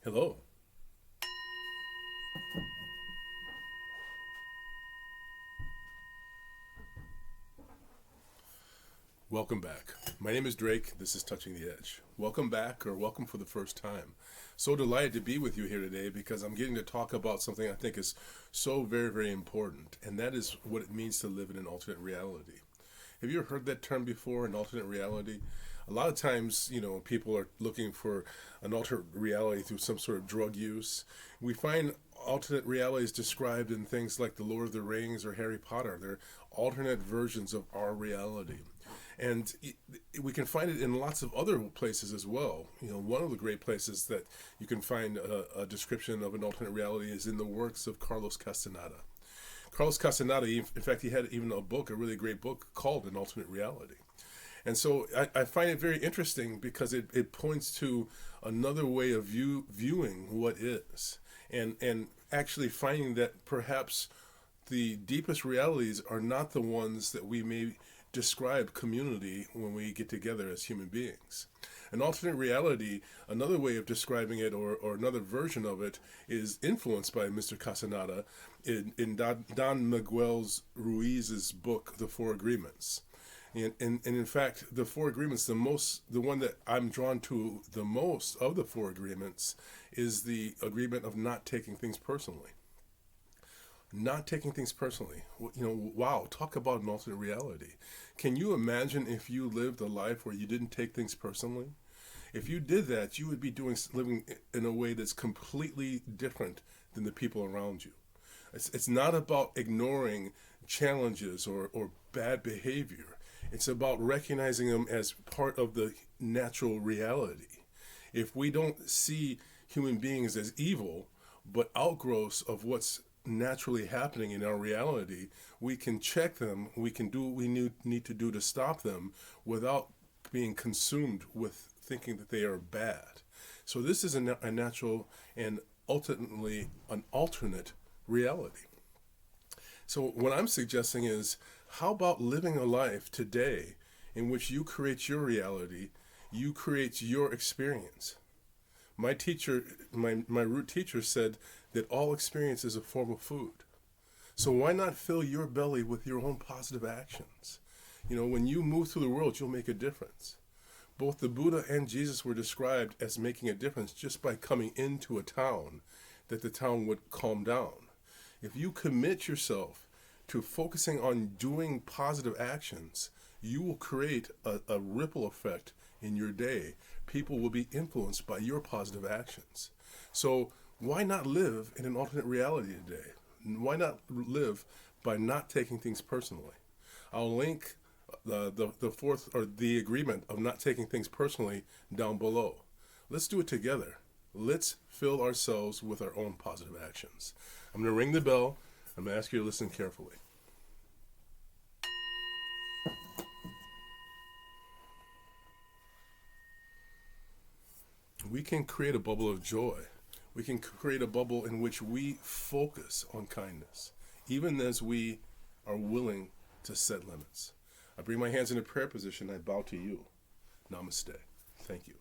Hello. Welcome back. My name is Drake. This is Touching the Edge. Welcome back, or welcome for the first time. So delighted to be with you here today because I'm getting to talk about something I think is so very, very important, and that is what it means to live in an alternate reality. Have you ever heard that term before, an alternate reality? A lot of times, people are looking for an alternate reality through some sort of drug use. We find alternate realities described in things like The Lord of the Rings or Harry Potter. They're alternate versions of our reality. And we can find it in lots of other places as well. One of the great places that you can find a description of an alternate reality is in the works of Carlos Castaneda. Carlos Castaneda, in fact, he had even a really great book called An Alternate Reality. And so I find it very interesting because it points to another way of viewing what is, and actually finding that perhaps the deepest realities are not the ones that we may describe community when we get together as human beings. An alternate reality, another way of describing it, or another version of it, is influenced by Mr. Castaneda in Don Miguel Ruiz's book, The Four Agreements. And in fact, the Four Agreements, the one that I'm drawn to the most of the Four Agreements is the agreement of not taking things personally. Not taking things personally. Wow, talk about an alternate reality. Can you imagine if you lived a life where you didn't take things personally? If you did that, you would be living in a way that's completely different than the people around you. It's not about ignoring challenges or bad behavior. It's about recognizing them as part of the natural reality. If we don't see human beings as evil, but outgrowths of what's naturally happening in our reality, we can check them, we can do what we need to do to stop them without being consumed with thinking that they are bad. So this is a natural and ultimately an alternate reality. So what I'm suggesting is, how about living a life today in which you create your reality, you create your experience? My teacher, my root teacher said that all experience is a form of food. So why not fill your belly with your own positive actions? When you move through the world, you'll make a difference. Both the Buddha and Jesus were described as making a difference just by coming into a town, that the town would calm down. If you commit yourself to focusing on doing positive actions, you will create a ripple effect in your day. People will be influenced by your positive actions. So why not live in an alternate reality today? Why not live by not taking things personally? I'll link the fourth, or the agreement of not taking things personally, down below. Let's do it together. Let's fill ourselves with our own positive actions. I'm going to ring the bell. I'm going to ask you to listen carefully. We can create a bubble of joy. We can create a bubble in which we focus on kindness, even as we are willing to set limits. I bring my hands in a prayer position. I bow to you. Namaste. Thank you.